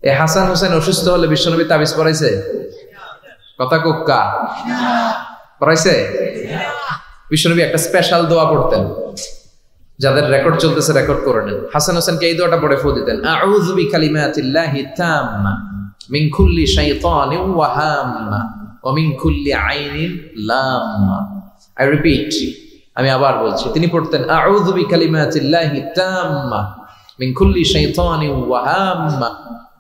এই হাসান হোসেন অসুস্থ হলে বিশ্বনবী তাবিজ পড়াইছে? কথা কোক্কা পড়াইছে? বিশ্বনবী একটা স্পেশাল দোয়া পড়তেন, যাদের রেকর্ড চলতেছে রেকর্ড করে নেন। হাসান হোসেনকে এই দোয়াটা পড়ে ফু দিতেন, আউযু বিকালিমাতিল্লাহি তাম্মা মিন কুল্লি শাইতানিন ওয়া হাম্মা ওয়া মিন কুল্লি আইনিন লাম্মা। আই রিপিট, আমি আবার বলছি, তিনি পড়তেন আউযু বিকালিমাতিল্লাহি তাম্মা মিন কুল্লি শাইতানিন ওয়া হাম্মা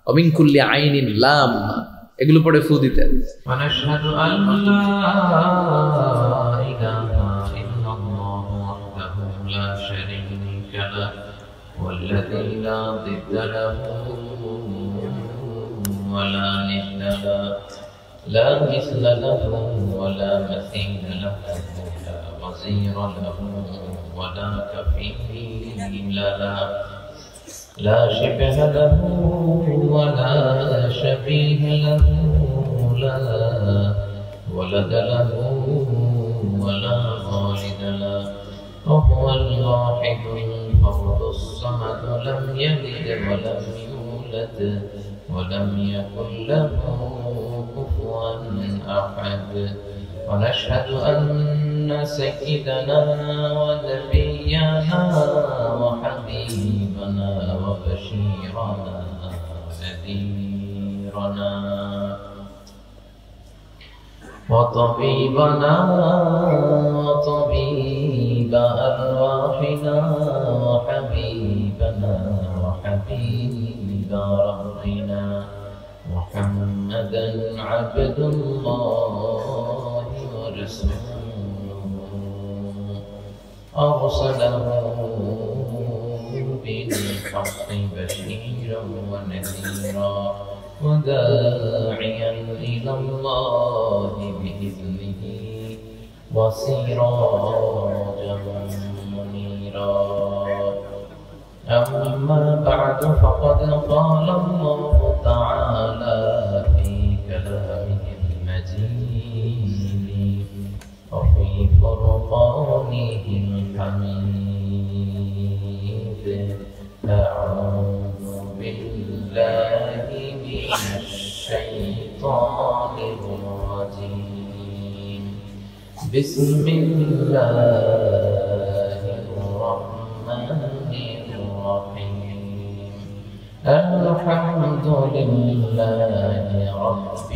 ওয়া মিন কুল্লি আইনিন লাম্মা। এগুলো পড়ে ফু দিতেন। ওয়ানাশহাদু আল্লা ইলাহা ইল্লাল্লাহু ওয়াহদাহু লা শারীকা লাহু ওয়াল্লাযী লা দিদ্দা লাহু ওয়া লা নিদ্দা লাহু লা মিসলা লাহু ওয়া লা মাসীলা লাহু লা ওয়াযীরা লাহু ওয়া লা কাফীলা লাহু لا شبه له ولا شبيه له لا ولد له ولا والد له وهو الواحد الفرد الصمد لم يلد ولم يولد ولم يكن له كفوا أحد ونشهد أن سيدنا ونبينا وحبيبنا وبشيرنا ونذيرنا وطبيبنا وطبيب أرواحنا وحبيبنا وحبيب ربنا محمدا عبد الله ورسوله أرسله بالحق بشيرا ونذيرا وداعيا إلى الله بإذنه وسراجا منيرا. أما بعد فقد قال الله تعالى في كلامه المجيد وفي فرقانه الحميد. أعوذ بالله من الشيطان الرجيم. بسم الله الرحمن الرحيم. الحمد لله رب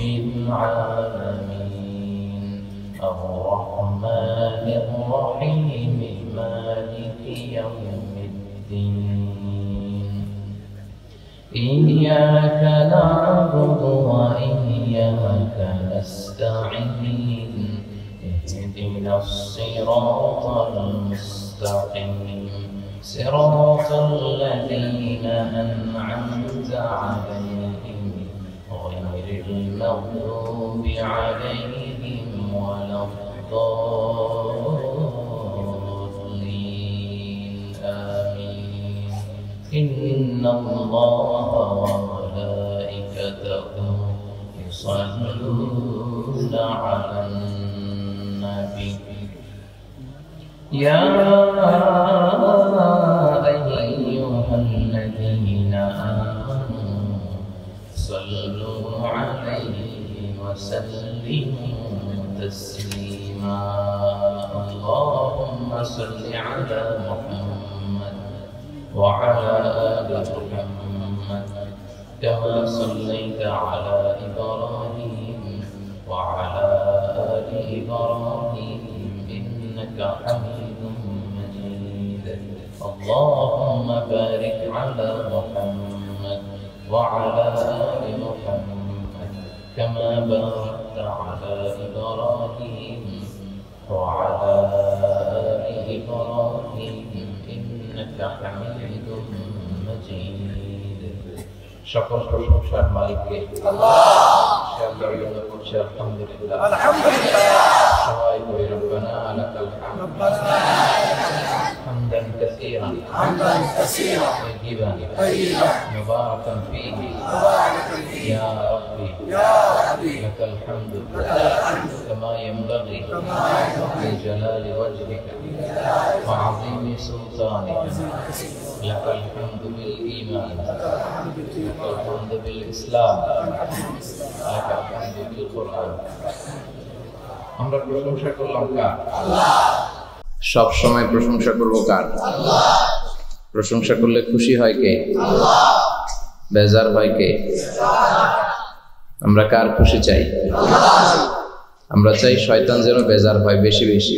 العالمين الرحمن الرحيم مالك يوم الدين. إياك نعبد وإياك نستعين. اهدنا الصراط المستقيم صراط الذين أنعمت عليهم غير المغضوب عليهم ولا الضالين. آمين. إن الله وملائكته يصلون على النبي يا أيها الذين آمنوا صلوا عليه وسلموا تسليما. اللهم صل على محمد وعلى آل محمد كما صليت على إبراهيم وعلى آل إبراهيم إنك حميد مجيد. اللهم بارك على محمد وعلى آل محمد كما باركت على إبراهيم وعلى آل إبراهيم إنك حميد مجيد. شكر প্রশংসার মালিককে আল্লাহ। সে আল্লাহর জন্য বলছি আলহামদুলিল্লাহ। আলহামদুলিল্লাহ। সবাই বলি রব্বানা লাকাল হামদ حمدا كثيرا طيبا مباركا فيه يا ربي لك الحمد كما ينبغي لجلال وجهك وعظيم سلطانك লাকাল হামদু বিল ঈমান, লাকাল হামদু বিল ইসলাম, লাকাল হামদু বিল কুরআন। আমরা প্রশংসা করলাম কার? সব সময় প্রশংসা করব কার? প্রশংসা করলে খুশি হয় কে? বেজার হয় কে? আমরা কার খুশি চাই? আমরা চাই শয়তান যেন বেজার হয় বেশি বেশি,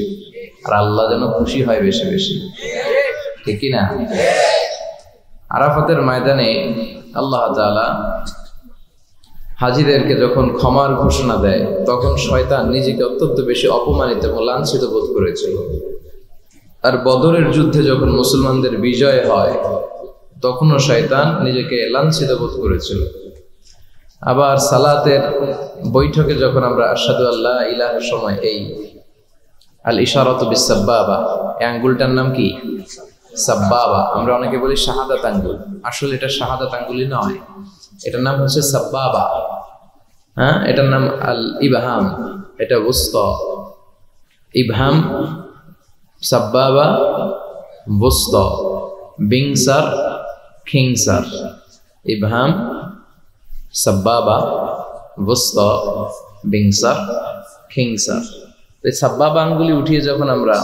আর আল্লাহ যেন খুশি হয় বেশি বেশি, ঠিক কি না? আরাফাতের ময়দানে আল্লাহ তাআলা হাজীদেরকে যখন ক্ষমার ঘোষণা দেয়, তখন শয়তান নিজেকে অত্যন্ত বেশি অপমানিত এবং লাঞ্ছিত বোধ করেছিল। আর বদরের যুদ্ধে যখন মুসলমানদের বিজয় হয়, তখনও শয়তান নিজেকে লাঞ্ছিত বোধ করেছিল। আবার সালাতের বৈঠকে যখন আমরা আশহাদু আল্লা ইলাহার সময় এই আল ইশারাতু বিস সাব্বাবা, এই আঙ্গুলটার নাম কি? সাব্বাবা। আমরা অনেকে বলি শাহাদাত আঙ্গুল, আসলে এটা শাহাদাত আঙ্গুলই নয়, এটার নাম হচ্ছে সাব্বাবা। হ্যাঁ, এটার নাম আল ইবহাম, এটা ওসতা। ইবহাম, সাব্বাবা, ওসতা, বিংসার, খিংসার। ইবহাম, সাব্বাবা, ওসতা, বিংসার, খিংসার। এই সাব্বাবা আঙ্গুলি উঠিয়ে যখন আমরা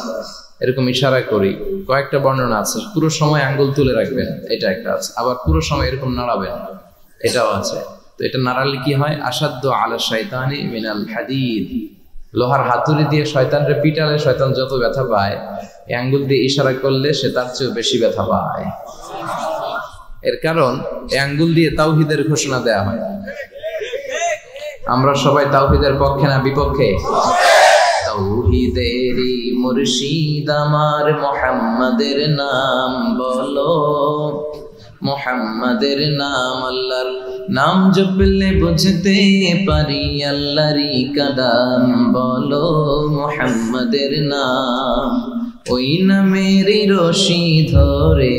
এরকম ইশারা করি, কয়েকটা বর্ণনা আছে। পুরো সময় আঙ্গুল তুলে রাখবেন, এটা একটা আছে। আবার পুরো সময় এরকম নাড়াবেন, এটাও আছে। তো এটা নাড়ালে কি হয়? আসাদ্দু আলা শাইতানি মিনাল হাদিদ। লোহার হাতুড়ি দিয়ে শয়তানরে পিটালে শয়তান যত ব্যথা পায়, এই আঙ্গুল দিয়ে ইশারা করলে সে তার চেয়ে বেশি ব্যথা পায়। এর কারণ এই আঙ্গুল দিয়ে তাওহীদের ঘোষণা দেয়া হয়। আমরা সবাই তাওহীদের পক্ষে না বিপক্ষে? তাওহীদেরই মুর্শিদ আমার মুহাম্মাদের নাম বলো, মুহাম্মাদের নাম। আল্লাহর নাম জপলে বুঝতে পারি আল্লাহরই কালাম বলো, মুহাম্মাদের নাম। ওই নামেরই রশি ধরে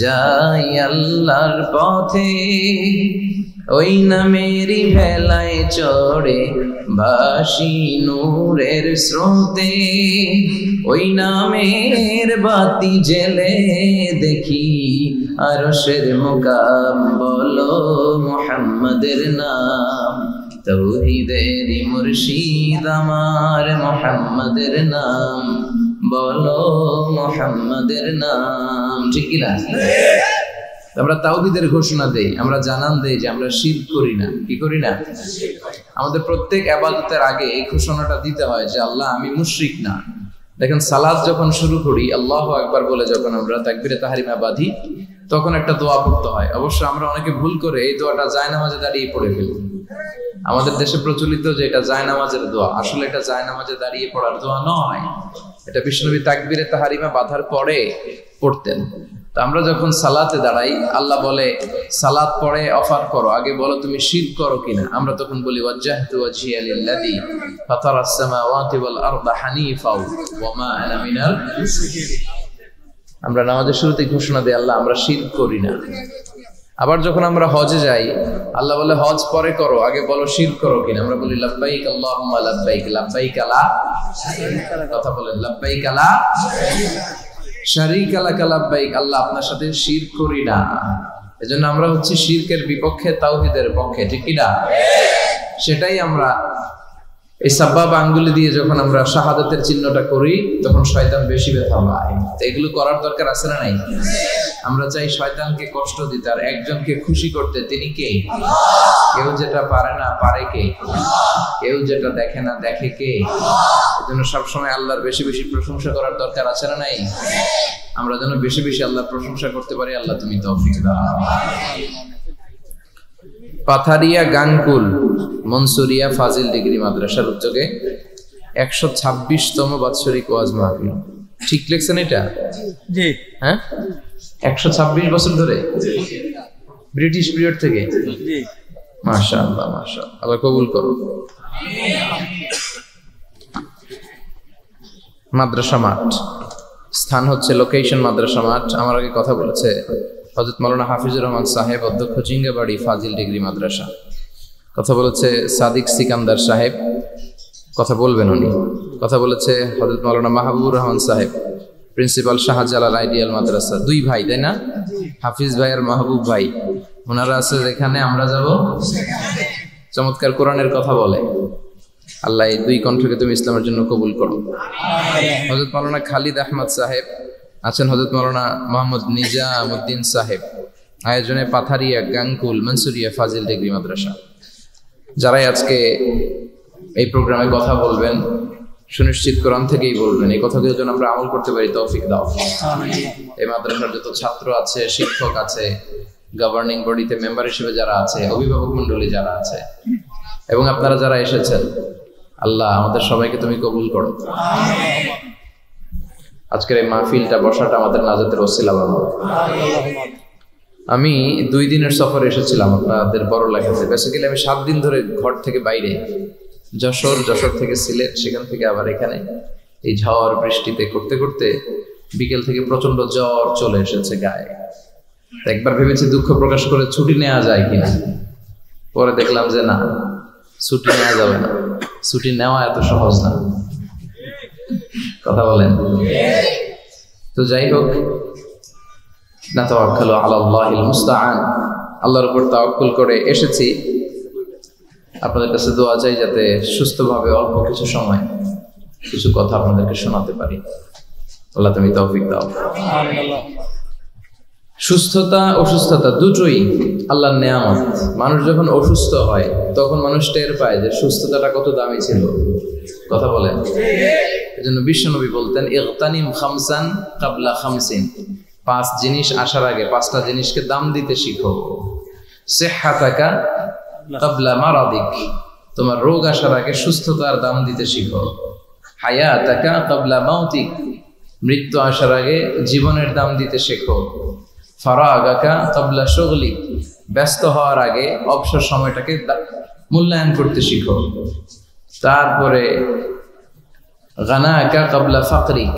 যাই আল্লাহর পথে, ওই নামেরই ভেলায় চড়ে ভাসি নূরের স্রোতে। ওই নামের বাতি জেলে দেখি আরশের মুকাম বলো, মুহাম্মাদের নাম। তাওহীদেরই মুর্শিদ আমার মুহাম্মাদের নাম বলো, মুহাম্মাদের নাম। ঠিক কি না? আমরা তাওহীদের ঘোষণা দেই, আমরা জানান দেই যে আমরা শিরক করি না। কি করি না? আমাদের প্রত্যেক ইবাদতের আগে এই ঘোষণাটা দিতে হয় যে আল্লাহ আমি মুশরিক না। দেখেন, সালাত যখন শুরু করি আল্লাহু আকবার বলে যখন আমরা তাকবীরে তাহরিমা বাঁধি, তখন একটা দোয়া পড়তে হয়। অবশ্য আমরা অনেকে ভুল করে এই দোয়াটা জায়নামাজে দাঁড়িয়ে পড়ে ফেলি। আমাদের দেশে প্রচলিত যে এটা জায়নামাজের দোয়া, আসলে এটা জায়নামাজে দাঁড়িয়ে পড়ার দোয়া নয়। এটা বিশ্বনবী তাকবীরে তাহরিমা বাঁধার পরে পড়তেন। তো আমরা যখন সালাতে দাঁড়াই, আল্লাহ বলে সালাত পড়ে অফার করো, আগে বলো তুমি শিরক করো কিনা। আমরা তখন বলি ওয়াজ্জাহতু ওয়াজহিয়া লিল্লাযী ফাতারাস সামাওয়াতি ওয়াল আরদা হানিফা ওয়া মা আনা মিনাল মুশরিকিন। আমরা নামাজের শুরুতেই ঘোষণা দেই আল্লাহ আমরা শিরক করি না। আবার যখন আমরা হজে যাই, আল্লাহ বলে হজ পরে করো, আগে বলো শিরক করো কিনা। আমরা বলি লাব্বাইক আল্লাহুম্মা লাব্বাইক, লাব্বাইক লা কথা বলেন লাব্বাইক লা শারীকা লাকা লাব্বাইক, আল্লাহ আপনার সাথে শিরক করি না। এজন্য আমরা হচ্ছে শিরকের বিপক্ষে, তাওহীদের পক্ষে। ঠিক কি না? সেটাই আমরা এই সাব্বাবা আঙ্গুলি দিয়ে যখন আমরা শাহাদাতের চিহ্নটা করি, তখন শয়তান বেশি ব্যথা পায়। তো এগুলো করার দরকার আছে না নাই? আমরা চাই শয়তানকে কষ্ট দিতে, আর একজনকে খুশি করতে। তিনি কে? কেউ যেটা পারে না পারে কে? কেউ যেটা দেখে না দেখে কে? এজন্য সবসময় আল্লাহর বেশি বেশি প্রশংসা করার দরকার আছে না নাই? আমরা যেন বেশি বেশি আল্লাহর প্রশংসা করতে পারি। আল্লাহ তুমি তৌফিক দাও। পাথারিয়া গাংকুল মনসুরিয়া ফাজিল ডিগ্রি মাদ্রাসার উদ্যোগে 126তম বাৎসরিক ওয়াজ মাহফিল। ঠিক লিখছেন এটা? জি। হ্যাঁ, 126 বছর ধরে, ব্রিটিশ পিরিয়ড থেকে। জি, মাশাআল্লাহ মাশাআল্লাহ, আল্লাহ কবুল করুন। মাদ্রাসা মাঠ, স্থান হচ্ছে লোকেশন মাদ্রাসা মাঠ। আমার আগে কথা বলেছে হযরত মাওলানা হাফিজুর রহমান সাহেব, অধ্যক্ষ চিঙ্গাবাড়ি ফাজিল ডিগ্রি মাদ্রাসা। কথা বলেছে সাদিক সিকান্দার সাহেব, কথা বলবেন উনি। কথা বলেছে হযরত মাওলানা মাহবুবুর রহমান সাহেব, প্রিন্সিপাল শাহজালাল আইডিয়াল মাদ্রাসা, 2 ভাই তাই না? হাফিজ ভাই আর মাহবুব ভাই, ওনারা আছে যেখানে, আমরা যাব চমৎকার কোরআনের কথা বলে। আল্লাহ এই 2 কণ্ঠকে তুমি ইসলামের জন্য কবুল করো। হযরত মাওলানা খালিদ আহমদ সাহেব আছেন, হযরত মাওলানা মোহাম্মদ নিজামউদ্দিন সাহেব, আয়োজনে পাথারিয়া গাঙ্গুল মনসুরিয়া ফাজিল ডিগ্রি মাদ্রাসা। যারাই আজকে এই প্রোগ্রামে কথা বলবেন, সুনিশ্চিত কোরআন থেকেই বলবেন, এই কথাগুলো যেন আমরা আমল করতে পারি, তৌফিক দাও। এই মাদ্রাসার যত ছাত্র আছে, শিক্ষক আছে, গভর্নিং বডিতে মেম্বার হিসেবে যারা আছে, অভিভাবক মন্ডলী যারা আছে, এবং আপনারা যারা এসেছেন, আল্লাহ আমাদের সবাইকে তুমি কবুল করো। আজকের এই মাহফিলটা, বসাটা আমাদের নাজাতের ওসিলা বানাও। আমি 2 দিনের সফরে এসেছিলাম আপনাদের বড় লেখাতে। বেসিক্যালি আমি 7 দিন ধরে ঘর থেকে বাইরে, যশোর থেকে সিলেট, সেখান থেকে আবার এখানে, এই ঝড় বৃষ্টিতে করতে করতে বিকেল থেকে প্রচন্ড জ্বর চলে এসেছে গায়ে। একবার ভেবেছি দুঃখ প্রকাশ করে ছুটি নেওয়া যায় কিনা, পরে দেখলাম যে না, ছুটি নেওয়া যাবে না, ছুটি নেওয়া এত সহজ না। কথা বলেন? তো যাই হোক, না তাওয়াক্কালু আলাল্লাহিল মুস্তাআন, আল্লাহর উপর তাওয়াক্কুল করে এসেছি। আপনাদের কাছে দোয়া চাই যাতে সুস্থভাবে অল্প কিছু সময় কিছু কথা আপনাদেরকে শোনাতে পারি। আল্লাহ তুমি তৌফিক দাও। সুস্থতা অসুস্থতা দুটোই আল্লাহর নেয়ামত। মানুষ যখন অসুস্থ হয় তখন মানুষ টের পায় যে সুস্থতাটা কত দামি ছিল। কথা বলেন? এজন্য বিশ্বনবী বলতেন, ইগতানিম খামসান কাবলা খামসিন, 5 জিনিস আসার আগে 5টা জিনিসকে দাম দিতে শিখো। সিহহাতাকা কাবলা মারাদিক, তোমার রোগ আসার আগে সুস্থতার দাম দিতে শিখো। হায়াতাকা কাবলা মাউতিক, মৃত্যু আসার আগে জীবনের দাম দিতে শেখো। ফারাগাকা কাবলা শুগলিক, ব্যস্ত হওয়ার আগে অবসর সময়টাকে মূল্যায়ন করতে শিখো। তারপরে গানাকা কাবলা ফাকরিক,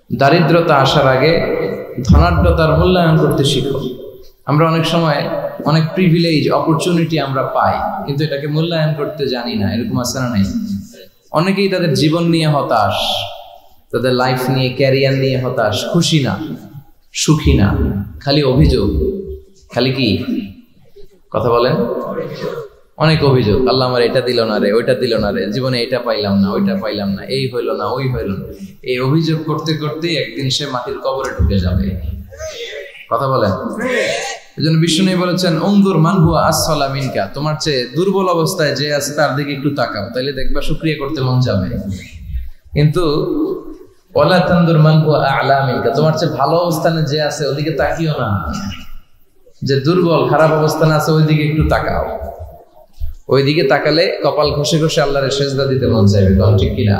দারিদ্রতা আসার আগে ধনাঢ্যতার মূল্যায়ন করতে শিখো। আমরা অনেক সময় অনেক প্রিভিলেজ, অপরচুনিটি আমরা পাই, কিন্তু এটাকে মূল্যায়ন করতে জানি না। এরকম আছে না নাই? অনেকেই তাদের জীবন নিয়ে হতাশ, তাদের লাইফ নিয়ে, ক্যারিয়ার নিয়ে হতাশ, খুশি না, সুখী না, খালি অভিযোগ। খালি কি কথা বলেন? অনেক অভিযোগ। আল্লাহ আমার এটা দিল না রে, ওইটা দিল না রে, জীবনে এটা পাইলাম না, ওইটা পাইলাম না, এই হইল না, ওই হইল না। এই অভিযোগ করতে করতে একদিন সে মাটির কবরে ঢুকে যাবে। কথা বলেন? এই জন্য বিষ্ণু বলেছেন, উনজুর মান হুয়া আসফালা মিনকা, তোমার চেয়ে দুর্বল অবস্থায় যে আছে তার দিকে একটু তাকাও, তাইলে দেখবা শুকরিয়া করতে মন যাবে। কিন্তু ওয়ালা তানজুর মান হুয়া আ'লা মিনকা, তোমার চেয়ে ভালো অবস্থানে যে আছে ওদিকে তাকিও না, যে দুর্বল খারাপ অবস্থানে আছে ওইদিকে একটু তাকাও। ওইদিকে তাকালে কপাল ঘষে ঘষে আল্লাহর সেজদা দিতে মন চাইবে। তখন ঠিক কিনা?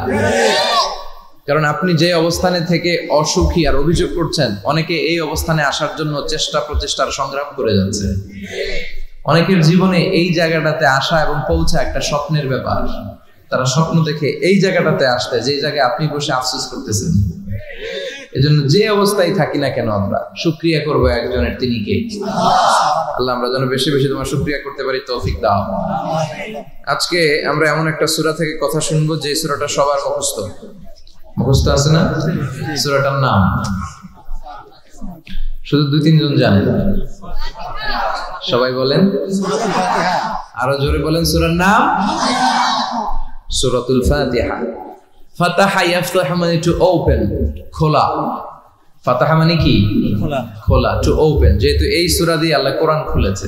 কারণ আপনি যে অবস্থানে থেকে অসুখী আর অভিযোগ করছেন, অনেকে এই অবস্থানে আসার জন্য চেষ্টা প্রচেষ্টার সংগ্রাম করে যাচ্ছে। অনেকের জীবনে এই জায়গাটাতে আসা এবং পৌঁছা একটা স্বপ্নের ব্যাপার। তারা স্বপ্ন দেখে এই জায়গাটাতে আসতে, যে জায়গায় আপনি বসে আফসোস করতেছেন। এজন্য যে অবস্থায় থাকি না কেন আমরা শুকরিয়া করবো একজনের, তিনি কে? আল্লাহ। আমরা যেন বেশি বেশি তোমার শুকরিয়া করতে পারি, তৌফিক দাও। আজকে আমরা এমন একটা সূরা থেকে কথা শুনবো যে সূরাটা সবার মুখস্থ আছে না? সূরাটার নাম শুধু 2-3 জন জানেন। সবাই বলেন, আরো জোরে বলেন। সূরার নাম সূরাতুল ফাতিহা। ফাতাহা ইয়াফতাহু মানে টু ওপেন, খোলা। ফাতাহা মানে কি? খোলা, টু ওপেন। যেহেতু এই সূরা দিয়ে আল্লাহ কোরআন খুলেছে,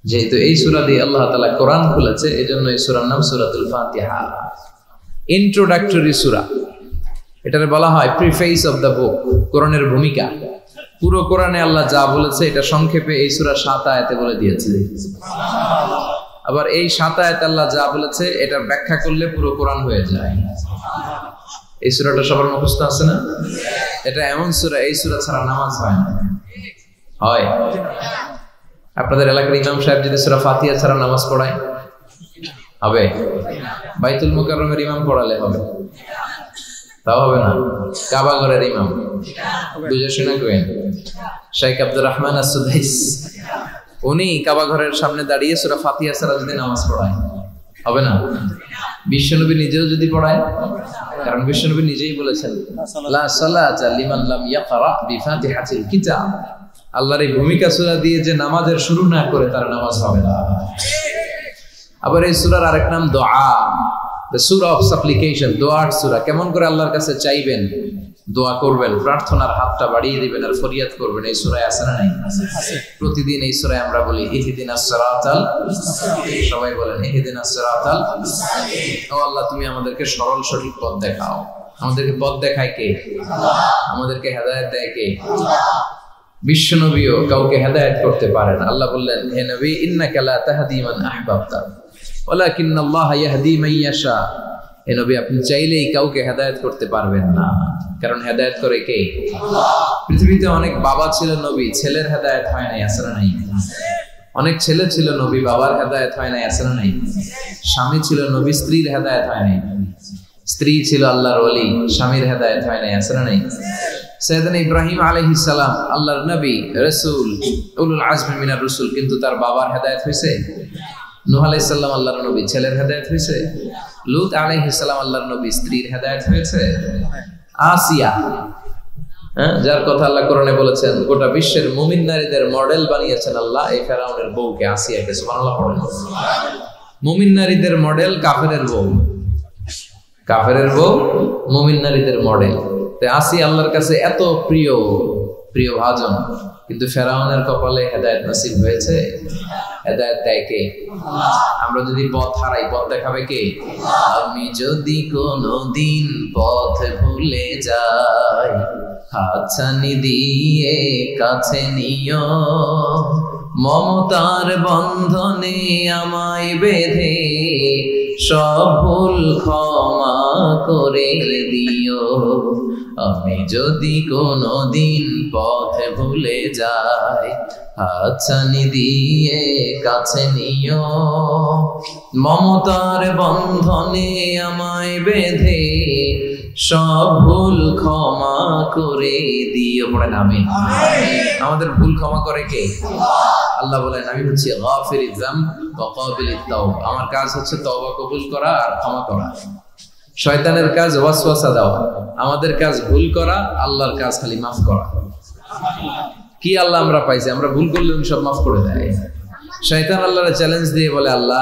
যেহেতু এই সূরা দিয়ে আল্লাহ তাআলা কোরআন খুলেছে, এজন্য এই সূরার নাম সূরাতুল ফাতিহা। ইন্ট্রোডাক্টরি সূরা, এটারে বলা হয় প্রিফেস অফ দ্য বুক, কোরআনের ভূমিকা। পুরো কোরআনে আল্লাহ যা বলেছে এটা সংক্ষেপে এই সূরা 7 আয়াতে বলে দিয়েছে। আবার এই 7 আয়াতে আল্লাহ যা বলেছে এটা ব্যাখ্যা করলে পুরো কোরআন হয়ে যায়। এই সূরাটা সবার মুখস্থ আছে না? এটা এমন সূরা, এই সূরা ছাড়া নামাজ হয় না। হয়? আপনাদের এলাকার ইমাম সাহেব যদি সূরা ফাতিহা ছাড়া নামাজ পড়ায় হবে? বাইতুল মুকাররমের ইমাম পড়ালে হবে? তাও হবে না। কাবা ঘরের ইমাম বুঝে শুনে কইেন, শেখ আব্দুর রহমান as-সুদাইস, উনি কাবা ঘরের সামনে দাঁড়িয়ে সূরা ফাতিহা ছাড়া যদি নামাজ পড়ায় হবে না? বিশ্বনবী নিজেও যদি পড়ায়, কারণ বিশ্বনবী নিজেই বলেছেন লা সালাতা লিমান লাম ইয়াকরা বিফাতিহাতিল কিতাব, আল্লাহর এই ভূমিকা সূরা দিয়ে যে নামাজের শুরু না করে তার নামাজ হবে না। আবার এই সূরার আরেক নাম দোয়া, দ্য সূরা অফ সাপ্লিকেশন, দোয়ার সূরা। কেমন করে আল্লাহর কাছে চাইবেন, দোয়া করবেন, প্রার্থনার হাতটা বাড়িয়ে দিবেন আর ফরিয়াদ করবেন, এই সূরায় আছে না নাই? প্রতিদিন এই সূরায় আমরা বলি ইহদিনাস সিরাতাল মুস্তাকিম, সবাই বলেন ইহদিনাস সিরাতাল মুস্তাকিম। ও আল্লাহ, তুমি আমাদেরকে সরল সঠিক পথ দেখাও। আমাদেরকে পথ দেখায় কে? আমাদেরকে হেদায়েত দেয় কে? বিশ্বনবীও কাউকে হেদায়েত করতে পারেন। আল্লাহ বললেন, হে নবী, ইন্নাকা লা তাহদি মান আহবাবতা ওয়ালাকিন্নাল্লাহা ইয়াহদি মান ইয়াশা। হে নবী, আপনি চাইলেই কাউকে হেদায়েত করতে পারবেন না, কারণ হেদায়েত করে কে? আল্লাহ। পৃথিবীতে অনেক বাবা ছিল নবী, ছেলের হেদায়েত হয় নাই, আছে না নাই? অনেক ছেলে ছিল নবী, বাবার হেদায়েত হয় নাই, আছে না নাই? স্বামী ছিল নবী, স্ত্রীর হেদায়েত হয় নাই। স্ত্রী ছিল আল্লাহর ওলি, স্বামীর হেদায়েত হয় নাই, আছে না নাই? সাইয়েদনা ইব্রাহিম আলাইহিস সালাম আল্লাহর নবী, রাসূল, উলুল আজমি মিনার রাসূল, কিন্তু তার বাবার হেদায়েত হয়েছে? নূহ আলাইহিস সালাম আল্লাহর নবী, ছেলের হেদায়েত হয়েছে? লূত আলাইহিস সালাম আল্লাহর নবী, স্ত্রীর হেদায়েত হয়েছে? আসিয়া, যার কথা আল্লাহ কোরআনে বলেছেন গোটা বিশ্বের মুমিন নারীদের মডেল বানিয়েছেন আল্লাহ, এই ফেরাউনের বউকে, আসিয়াকে। সুবহানাল্লাহ পড়েন। মুমিন নারীদের মডেল কাফেরের বউ, কাফেরের বউ মুমিন নারীদের মডেল। আসিয়া আল্লাহর কাছে এত প্রিয়, প্রিয় ভাজন, কিন্তু ফেরাউনের কপালে হেদায়েত নসিব হয়েছে? হেদায়েত দেয় কে? আমরা যদি পথ হারাই, পথ দেখাবে কে? আমি যদি কোনদিন পথ ভুলে যাই, হাতছানি দিয়ে কাছে নিও, মমতার বন্ধনে আমায় বেঁধে সব ভুল ক্ষমা করে দিও। আমি যদি কোনদিন পথে ভুলে যাই, হাতছানি দিয়ে কাছে নিও, মমতার বন্ধনে আমায় বেঁধে সব ভুল ক্ষমা করে দিও। পড়েন আমিন। আমাদের ভুল ক্ষমা করে কে? আল্লাহ বলেন, আমি হচ্ছি গাফিরিয যামব ওয়া কাবিলিত তাওবা। আমার কাজ হচ্ছে তওবা কবুল করা আর ক্ষমা করা। শয়তানের কাজ ওয়াসওয়াসা দেওয়া, আমাদের কাজ ভুল করা, আল্লাহর কাজ খালি মাফ করা। কি আল্লাহ আমরা পাইছি, আমরা ভুল করলে উনি সব মাফ করে দেয়। শয়তান আল্লাহর চ্যালেঞ্জ দিয়ে বলে, আল্লাহ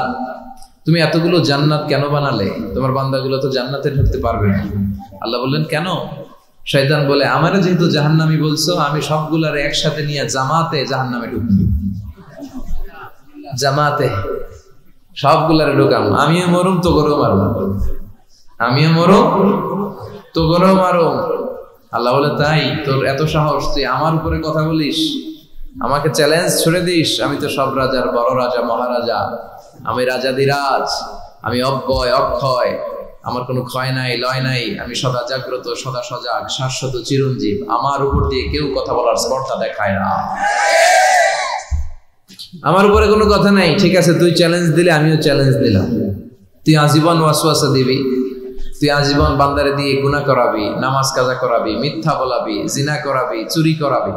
তুমি এতগুলো জান্নাত কেন বানালে? তোমার বান্দাগুলো তো জান্নাতে ঢুকতে পারবে না। আল্লাহ বললেন, কেন? শয়তান বলে, আমারে যেহেতু জাহান্নামী বলছো, আমি সবগুলার একসাথে নিয়ে জামাতে জাহান্নামে ঢুকবো। জামাতে সবগুলারে ঢুকাম, আমিও মরুম তো গরো মারুম, আমিও মরুম তো গরো মারুম। আল্লাহ বলে, তাই তোর এত সাহস, তুই আমার উপরে কথা বলিস, আমাকে চ্যালেঞ্জ ছুড়ে দিস? আমি তো সব রাজার বড় রাজা, মহারাজা, আমি রাজাধিরাজ, আমি অব্যয় অক্ষয়, আমার কোনো ক্ষয় নাই লয় নাই, আমি সদা জাগ্রত, সদা সজাগ, শাশ্বত চিরঞ্জীব, আমার উপর দিয়ে কেউ কথা বলার স্পর্ধা দেখায় না, আমার উপরে কোনো কথা নাই। ঠিক আছে, তুই চ্যালেঞ্জ দিলে আমিও চ্যালেঞ্জ দিলাম। তুই আজীবন ওয়াসওয়াসা দিবি, তুই আজীবন বান্দারে দিয়ে গুনাহ করাবি, নামাজ কাজা করাবি, মিথ্যা বলাবি, জিনা করাবি, চুরি করাবি,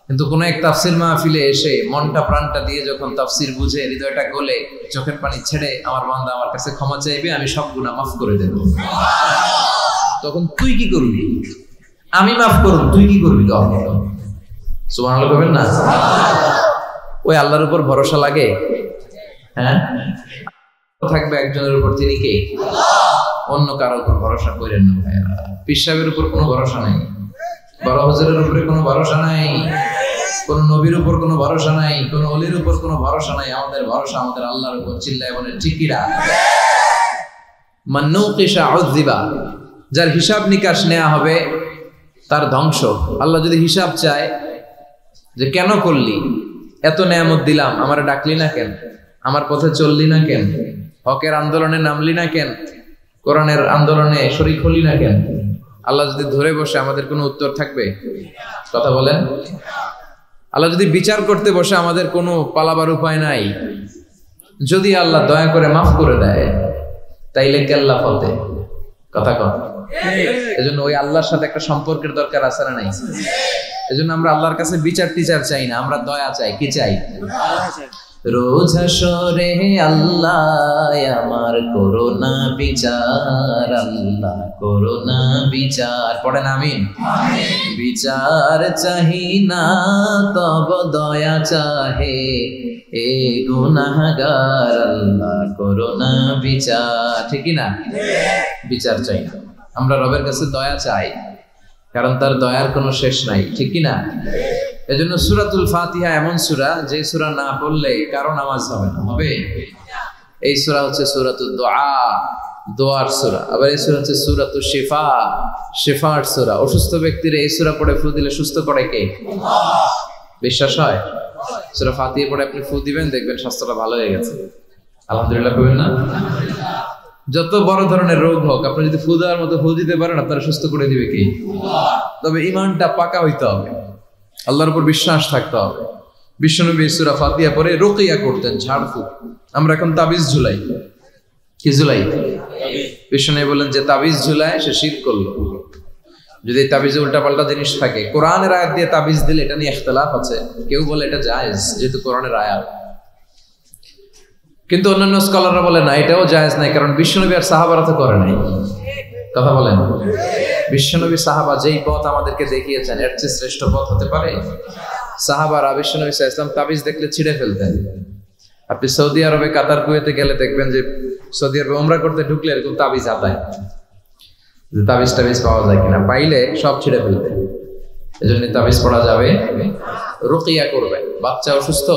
কিন্তু কোন এক তাফসির মাহফিলে এসে মনটা প্রাণটা দিয়ে যখন তাফসির বুঝে, হৃদয়টা গলে, চোখের পানি ছেড়ে আমার বান্দা আমার কাছে ক্ষমা চাইবে, আমি সব গুনাহ মাফ করে দেব, তখন তুই কি করবি? আমি মাফ করব, তুই কি করবি? সুবহানাল্লাহ বলবেন না? ওই আল্লাহর উপর ভরসা লাগে? হ্যাঁ, থাকবে একজনের উপর, তিনি কে? অন্য কারোর উপর ভরসা করেন না ভাইরা। পীর সাহেবের উপর কোনো ভরসা নাই, বড় হুজুরের উপরে কোনো ভরসা নাই, কোন নবীর উপর কোনো ভরসা নাই, কোন ওলির উপর কোনো ভরসা নাই। আমাদের ভরসা আমাদের আল্লাহর উপর। চিল্লায় বলেন ঠিক কি না? মান নুকিশা উযিবা, যার হিসাব নিকাশ নেওয়া হবে তার ধ্বংস। আল্লাহ যদি হিসাব চায় যে কেন করলি, এত নেয়ামত দিলাম, আমারে ডাকলি না কেন, আমার পথে চললি না কেন, হকের আন্দোলনে নামলি না কেন, কোরআনের আন্দোলনে শরীক হলি না কেন, আল্লাহ যদি ধরে বসে আমাদের কোনো উত্তর থাকবে? কথা বলেন। আল্লাহ যদি বিচার করতে বসে আমাদের কোনো পালাবার উপায় নাই। যদি আল্লাহ দয়া করে মাফ করে দেয় তাইলে কেল্লা ফতে। কথা কন। এজন্য ওই আল্লাহর সাথে একটা সম্পর্কের দরকার আছে না নাই? এজন্য আমরা আল্লাহর কাছে বিচার টিচার চাই না, আমরা দয়া চাই। কি চাই? রোজ হাসরে আল্লাহ আমার করোনা বিচার, আল্লাহ করোনা বিচার। পড়েন আমিন। বিচার চাহি না তব দয়া চাহে, এ গুনাহগার আল্লাহ করোনা বিচার। ঠিক না? বিচার চাই না, আমরা রবের কাছে দয়া চাই, কারণ তার দয়ার কোনো শেষ নাই। ঠিক কিনা? এজন্য সূরাতুল ফাতিহা এমন সূরা যে সূরা না পড়লে কারো নামাজ হবে না। হবে? এই সূরা হচ্ছে সূরাতুদ দুআ, দোয়ার সূরা। আবার এই সূরা হচ্ছে সূরাতুশ শিফা, শিফার সূরা। অসুস্থ ব্যক্তির এই সূরা পড়ে ফু দিলে সুস্থ করে কে? আল্লাহ। বিশ্বাস হয়? সূরা ফাতিহা পড়ে আপনি ফু দিবেন, দেখবেন স্বাস্থ্যটা ভালো হয়ে গেছে। আলহামদুলিল্লাহ কইবেন না? যত বড় ধরনের রোগ হোক, আপনি যদি ফু দেওয়ার মতো ফু দিতে পারেন, আপনারা সুস্থ করে দিবে কে? আল্লাহ। তবে ঈমানটা পাকা হইতে হবে, আল্লাহর উপর বিশ্বাস থাকতে হবে। বিশ্বনবী সূরা ফাতিহা পড়ে রুকিয়া করতেন, ঝাড়ফুঁক। আমরা এখন তাবিজ ঝুলাই। কি ঝুলাই? বিশ্বনবী বলেন যে তাবিজ ঝুলায় সে শিরক করলো। যদি তাবিজে উল্টাপাল্টা জিনিস থাকে, কোরআনের আয়াত দিয়ে তাবিজ দিলে এটা নিয়ে ইখতিলাফ আছে। কেউ বলে এটা জায়েজ যেহেতু কোরআনের আয়াত, কিন্তু অন্যান্য স্কলাররা বলে না, এটাও জায়েজ নাই, কারণ বিশ্বনবী আর সাহাবারা তো করে নাই। কথা বলেন। বিশ্বনবী সাহাবা যেই পথ আমাদেরকে দেখিয়েছেন, এর চেয়ে শ্রেষ্ঠ পথ হতে পারে? সাহাবারা বিশ্বনবী সাল্লাল্লাহু আলাইহি ওয়াসাল্লাম তাবিজ দেখলে ছিঁড়ে ফেলতেন। আপনি সৌদি আরবে, কাতার, কুয়েতে গেলে দেখবেন যে সৌদি আরবে উমরা করতে ঢুকলে এরকম তাবিজ আদায়, তাবিজ টাবিজ পাওয়া যায় কিনা, পাইলে সব ছিঁড়ে ফেলতেন। এজন্য তাবিজ পড়া যাবে, রুকিয়া করবেন। বাচ্চা অসুস্থ,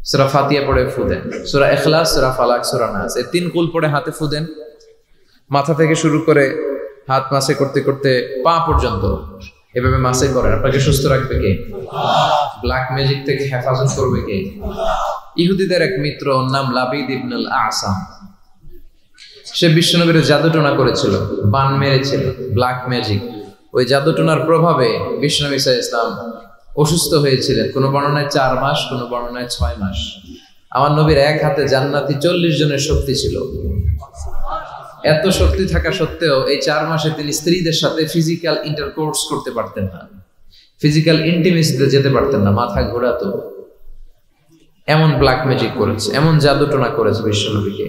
সূরা ফাতিহা পড়ে ফু দেন, সূরা ইখলাস, সূরা ফালাক, সূরা নাস, এই তিন কুল পড়ে হাতে ফু দেন। মাথা থেকে শুরু করে হাত মাসে করতে করতে পা পর্যন্ত এভাবে মাসে করেন। আপনাকে সুস্থ রাখবে কে? ব্ল্যাক ম্যাজিক থেকে হেফাজত করবে কে? ইহুদিদের এক মিত্র, নাম লাবিদ ইবনুল আসাম, সে বিশ্বনবীর জাদুটোনা করেছিল, বান মেরেছিল, ব্ল্যাক ম্যাজিক। ওই জাদুটোনার প্রভাবে বিশ্বনবী সাল্লাল্লাহু আলাইহি ওয়াসাল্লাম অসুস্থ হয়েছিলেন। কোন বর্ণনায় 4 মাস, কোন বর্ণনায় 6 মাস। আমার নবীর এক হাতে জান্নাতি 40 জনের শক্তি ছিল। এত শক্তি থাকা সত্ত্বেও এই 4 মাসে তিনি স্ত্রীদের সাথে ফিজিক্যাল ইন্টারকোর্স করতে পারতেন না, ফিজিক্যাল ইন্টিমেসিতে যেতে পারতেন না, মাথা ঘোরাতো। এমন ব্ল্যাক ম্যাজিক করেছে, এমন জাদুটোনা করেছে বিশ্বনবীকে।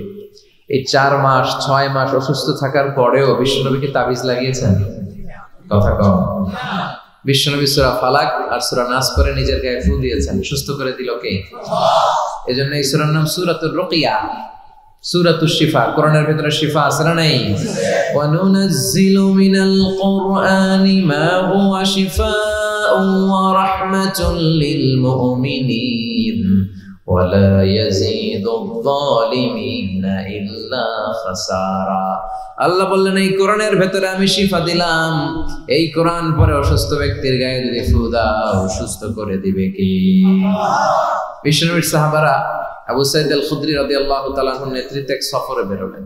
এই 4 মাস 6 মাস অসুস্থ থাকার পরেও বিশ্বনবীকে তাবিজ লাগিয়েছেন? কথা কম। বিশ্বনবী সূরা ফালাক আর সূরা নাস পড়ে নিজের গায়ে ফু দিয়েছেন, সুস্থ করে দিল কে? আল্লাহ। এজন্য এই সূরার নাম সূরাতুর রুকিয়া, সূরাতুশ শিফা। কোরআনের ভিতরে শিফা আছে না নাই? ওয়া নুনাজ্জিলু মিনাল কুরআনি মা হুয়া শিফাউন ওয়া রাহমাতুল লিল মুমিনিন ওয়া লা ইয়াজিদুয যালিমিনা ইল্লা খাসারা। আল্লাহ বললেন এই কোরআনের ভেতরে আমি শিফা দিলাম। এই কোরআন পরে অসুস্থ ব্যক্তির গায়ে যদি ফু দাও, সুস্থ করে দিবে কে? বিশ্বনবীর সাহাবারা আবু সাঈদ আল খুদরি রাদিয়াল্লাহু তাআলা আনহুর নেতৃত্বে এক সফরে বেরোলেন।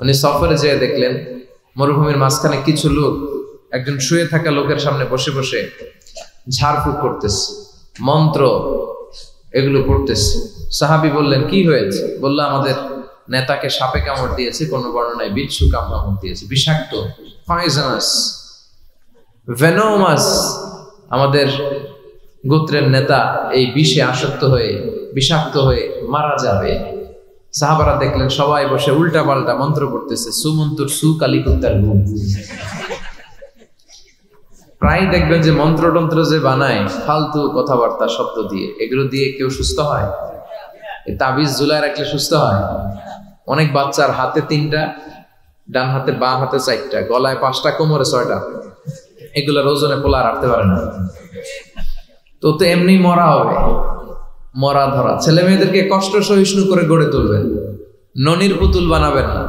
উনি সফরে যেয়ে দেখলেন মরুভূমির মাঝখানে কিছু লোক একজন শুয়ে থাকা লোকের সামনে বসে বসে ঝাড়ফুঁক করতেছে, মন্ত্র এগুলো পড়তেছে। সাহাবী বললেন কি হয়েছে? বলল আমাদের নেতাকে সাপে কামড় দিয়েছে, কোন বর্ণনায় বিচ্ছু কামড় দিয়েছে, বিষাক্ত, পয়জনাস, ভেনোমাস। আমাদের গোত্রের নেতা এই বিষে আসক্ত হয়ে, বিষাক্ত হয়ে মারা যাবে। সাহাবারা দেখলেন সবাই বসে উল্টা পাল্টা মন্ত্র পড়তেছে, সুমন্তুর সু কালিকুত্তার ঘুম। প্রায় দেখবেন যে মন্ত্রতন্ত্র যে বানায় ফালতু কথাবার্তা শব্দ দিয়ে, এগুলো দিয়ে কেউ সুস্থ হয়? তাবিজ ঝুলায় রাখলে সুস্থ হয়? অনেক বাচ্চার হাতে 3টা, ডান হাতে বাঁ হাতে 4টা, গলায় 5টা, কোমরে 6টা। এগুলোর ওজনে পোলা রাখতে পারে না। তো এমনি মরা হবে, মরা ধরা। ছেলে মেয়েদেরকে কষ্ট সহিষ্ণু করে গড়ে তুলবেন, ননির পুতুল বানাবেন না।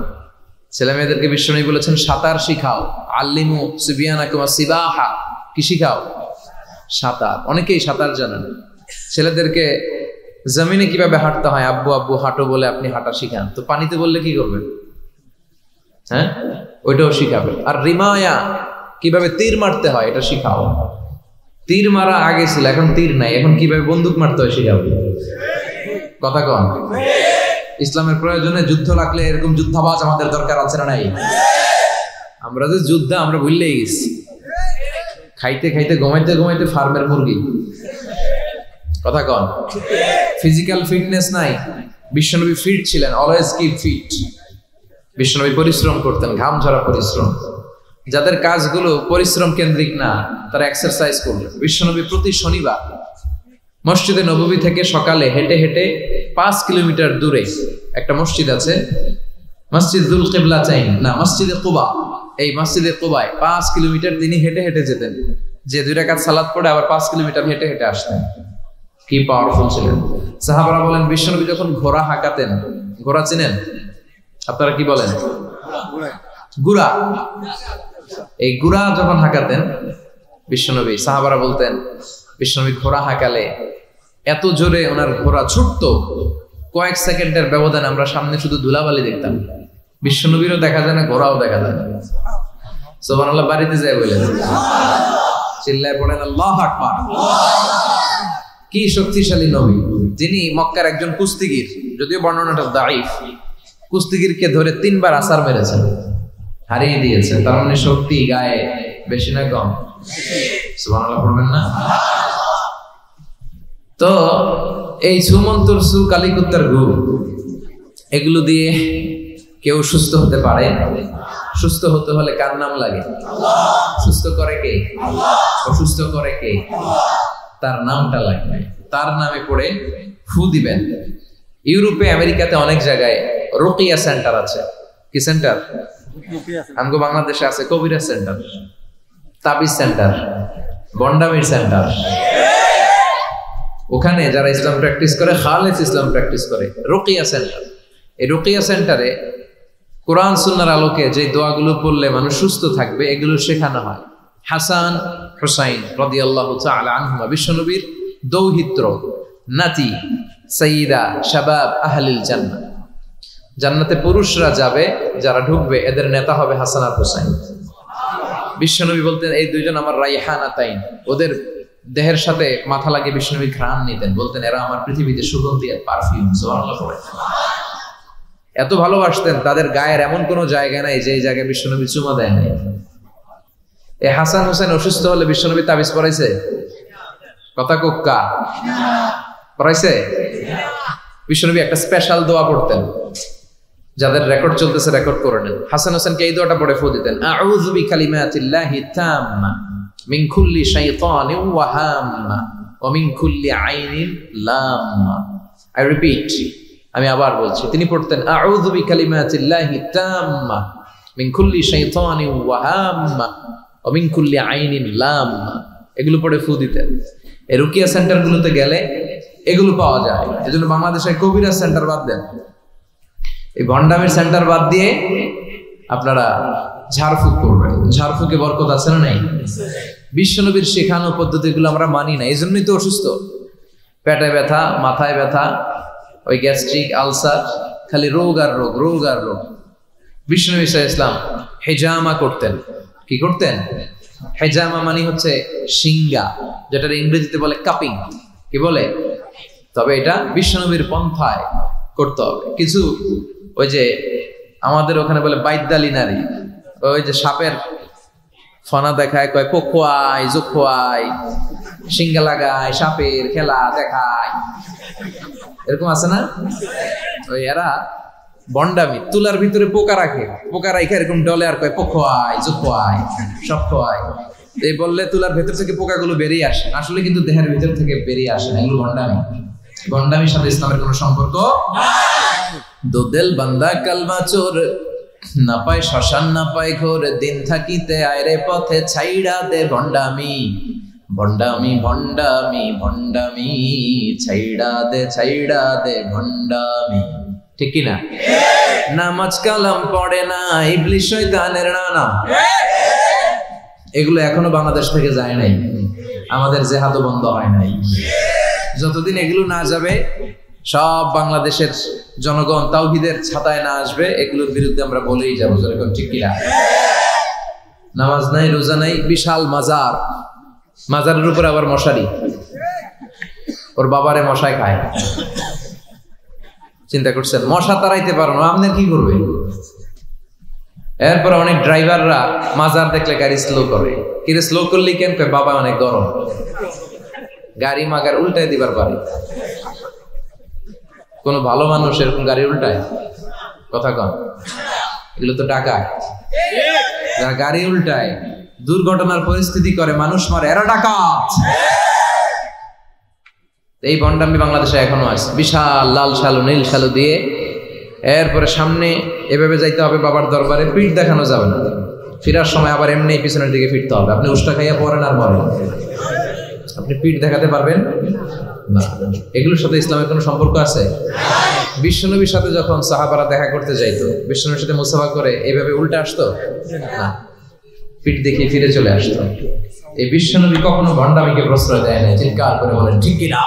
ছেলে মেয়েদেরকে বিশ্বনবী বলেছেন সাঁতার শিখাও, আল্লিমু সিবিয়ানাকুম সিবাহা। কি শিখাও? সাঁতার। অনেকেই সাঁতার জানেন। ছেলেদেরকে জমিনে কিভাবে হাঁটতে হয়, আব্বু আব্বু হাঁটো বলে আপনি হাঁটা শিখান, তো পানিতে বললে কি করবেন? হ্যাঁ, ওইটাও শিখাবে। আর রিমায়া, কিভাবে তীর মারতে হয় এটা শিখাও। তীর মারা আগে ছিল, এখন তীর নাই, এখন কিভাবে বন্দুক মারতে হয় শিখাবে। কথা কন। ইসলামের প্রয়োজনে যুদ্ধ লাগলে এরকম যুদ্ধাবাজ আমাদের দরকার আছে না নাই? আমরা যে যুদ্ধ আমরা ভুললেই গেছি। খাইতে খাইতে ঘুমাইতে ঘুমাইতে ফার্মের মুরগি। কথা কন, ফিজিক্যাল ফিটনেস নাই, বিশ্বনবী ফিট ছিলেন, অলওয়েজ কিপ ফিট। বিশ্বনবী পরিশ্রম করতেন, ঘাম ঝরা পরিশ্রম। যাদের কাজগুলো পরিশ্রম কেন্দ্রিক না, তারা এক্সারসাইজ করবে। বিশ্বনবী প্রতি শনিবার মসজিদে নববী থেকে সকালে হেঁটে হেঁটে 5 কিলোমিটার দূরে একটা মসজিদ আছে, মসজিদুল কিবলাতাইন না, মসজিদে কুবা। এই মসজিদে কুবায় 5 কিলোমিটার তিনি হেঁটে হেঁটে যেতেন, যে 2 রাকাত সালাত পড়ে আবার 5 কিলোমিটার হেঁটে হেঁটে আসতেন। কি পাওয়ারফুল ছিলেন। সাহাবারা বলেন বিশ্বনবী যখন ঘোড়া হাঁকাতেন, ঘোড়া চিনেন আপনারা, কি বলেন? গুড়া। এই গুড়া যখন হাঁকাতেন বিশ্বনবী, সাহাবারা বলতেন বিশ্বনবী ঘোড়া হাঁকালে এত জোরে ওনার ঘোড়া ছুটতো, কয়েক সেকেন্ডের ব্যবধানে আমরা সামনে শুধু ধুলাবালি দেখতাম। বিশ্বনবীরও দেখা যায় না, ঘোড়াও দেখা যায় না। সুবহানাল্লাহ, বাড়িতে যায় বলে চিল্লায় পড়েন আল্লাহু আকবার। কি শক্তিশালী নবী, যিনি মক্কার একজন কুস্তিগির, যদিও বর্ণনাটা দাঈফ, কুস্তিগিরকে ধরে 3 বার আছাড় মেরেছেন, হারিয়ে দিয়েছেন। তার মানে শক্তি গায়ে বেশি না কম? সুবহানাল্লাহ পড়বেন না? তো এই সুমন্তর সু কালিকুত্তার গু, এগুলো দিয়ে কেউ সুস্থ হতে পারে? সুস্থ হতে হলে কার নাম লাগে? সুস্থ করে কে? অসুস্থ করে কে? তার নামটা লাগবে, তার নামে পড়ে ফু দিবেন। ইউরোপে আমেরিকাতে অনেক জায়গায় রুকিয়া সেন্টার আছে। কি সেন্টার? আমগো বাংলাদেশে আছে কবিরা সেন্টার, তাবিজ সেন্টার, বন্ডামির সেন্টার। ওখানে যারা ইসলাম প্র্যাকটিস করে, খালেস ইসলাম প্র্যাকটিস করে, রুকিয়া সেন্টার। এই রুকিয়া সেন্টারে কোরআন সুন্নাহর আলোকে যে দোয়াগুলো পড়লে মানুষ সুস্থ থাকবে, এগুলো শেখানো হয়। হাসান হুসাইন রাদিয়াল্লাহু তাআলা আনহুমা, বিশ্বনবীর দৌহিত্র, নাতি, সাইয়্যিদা শাবাব আহলিল জান্নাহ। জান্নাতে পুরুষরা যাবে, যারা ঢুকবে এদের নেতা হবে হাসান আর হুসাইন। বিশ্বনবী বলতেন এই দুইজন আমার রাইহানাতাইন, ওদের দেহের সাথে মাথা লাগিয়ে বিশ্বনবী ঘ্রাণ নিতেন, বলতেন এরা আমার পৃথিবীতে সুগন্ধি আর পারফিউম। সুবহানাল্লাহ পড়ে এত ভালোবাসতেন, তাদের গায়ের এমন কোন জায়গা নাই যে জায়গায় বিশ্বনবী চুমা দেয় নাই। এই হাসান হুসাইন অসুস্থ হলে বিশ্বনবী তাবিজ পড়াইছে? কথা কোক্কা পড়াইছে? বিশ্বনবী একটা স্পেশাল দোয়া পড়তেন, যাদের রেকর্ড চলতেছে রেকর্ড করে নেন। হাসান হোসেনকে এই দোয়াটা পড়ে ফু দিতেন, আউযু বিকালিমাতিল্লাহি তাম্মা মিন কুল্লি শাইতানিন ওয়া হাম্মা ওয়া মিন কুল্লি আইনিন লাম্মা। আই রিপিট, আমি আবার বলছি। তিনি পড়তেন আউযু বিকালিমাতিল্লাহি তাম্মা মিন কুল্লি শাইতানিন ওয়া হাম্মা ওয়া মিন কুল্লি আইনিন লাম্মা। এগুলো পড়ে ফু দিতেন। এই রুকিয়া সেন্টারগুলোতে গেলে এগুলো পাওয়া যায়। এজন্য বাংলাদেশে কবিরা সেন্টার বাদ দেন, এই ভন্ডামের সেন্টার বাদ দিয়ে আপনারা ঝাড়ফুঁক করবেন। ঝাড়ফুঁকে বরকত আছে না নাই? বিশ্বনবীর শেখানো পদ্ধতিগুলো আমরা মানি না, এই জন্যই তো অসুস্থ। পেটে ব্যথা, মাথায় ব্যথা, ওই গ্যাস্ট্রিক, আলসার, খালি রোগ আর রোগ, রোগ আর রোগ। বিশ্বনবী সাল্লাল্লাহু আলাইহি ওয়াসাল্লাম হেজামা করতেন। কি করতেন? হেজামা মানে হচ্ছে সিঙ্গা, যেটা ইংরেজিতে বলে কাপিং। কি বলে? তবে এটা বিশ্বনবীর পন্থায় করতে হবে। কিছু ওই যে আমাদের ওখানে বলে বাইদ্যালি নারী, ওই যে সাপের ফনা দেখায়, কয় পোখোয়াই জোখোয়াই, সিঙ্গা লাগায়, সাপের খেলা দেখায়, এরকম আছে না? ওই এরা বন্ডামি, তুলার ভিতরে পোকা রাখে, পোকা রাখে এরকম ডলে আর কয় পোখোয়াই জোখোয়াই সব খোয়াই। এই বললে তুলার ভেতর থেকে পোকাগুলো বেরিয়ে আসে, আসলে কিন্তু দেহের ভিতর থেকে বেরিয়ে আসে না। এগুলো বন্ডামি। বন্ডামির সাথে ইসলামের কোনো সম্পর্ক নাই। দোদেল বান্দা কালমা চোর, না পায় শ্মশান না পায় ঘোর, দিন থাকিতে আয়রে পথে ছাইড়া দে ভন্ডামি। ভন্ডামি ভন্ডামি ভন্ডামি, ছাইড়া দে ভন্ডামি। ঠিক কি না? নামাজ কালাম পড়ে না, ইবলিশ শয়তানের নানা। এগুলো এখনো বাংলাদেশ থেকে যায় নাই, আমাদের জেহাদও বন্ধ হয় নাই। যতদিন এগুলো না যাবে, সব বাংলাদেশের জনগণ তাওহীদের ছাতায় না আসবে, এগুলোর বিরুদ্ধে আমরা বলেই যাবো। যেরকম ঠিক কিনা? নামাজ নাই, রোজা নাই, বিশাল মাজার, মাজারের উপর আবার মশারি, ওর বাবারে মশায় খায়। চিন্তা করছেন? মশা তাড়াইতে পারো না, আপনার কি করবে? এরপর অনেক ড্রাইভাররা মাজার দেখলে গাড়ি স্লো করে। কিরে স্লো করলি কেন? বাবা অনেক গরম। গাড়ি মাগার উল্টায় দিবার পারে। কোন ভালো মানুষ এরকম গাড়ি উল্টায়? কথা কন। এগুলো তো ডাকাত। যারা গাড়ি উল্টায়, দুর্ঘটনার পরিস্থিতি করে, মানুষ মারে, এরা ডাকাত। এই ভণ্ডামি বাংলাদেশে এখনো আছে। বিশাল লাল শালু নীল শালু দিয়ে এরপরে সামনে এভাবে যাইতে হবে বাবার দরবারে, পিঠ দেখানো যাবে না। ফেরার সময় আবার এমনি পিছনের দিকে ফিরতে হবে। আপনি উষ্টা খাইয়া পড়েন আর মরেন, আপনি পিঠ দেখাতে পারবেন না। এগুলোর সাথে ইসলামের কোনো সম্পর্ক আছে? বিশ্বনবীর সাথে যখন সাহাবারা দেখা করতে যাইতো, বিশ্বনবীর সাথে মুসাফা করে এইভাবে উল্টে আসতো না, পিঠ দেখিয়ে ফিরে চলে আসতো। এই বিশ্বনবী কখনো ভণ্ডামিকে প্রশ্রয় দেয় না। চিৎকার করে বলেন ঠিক কিনা?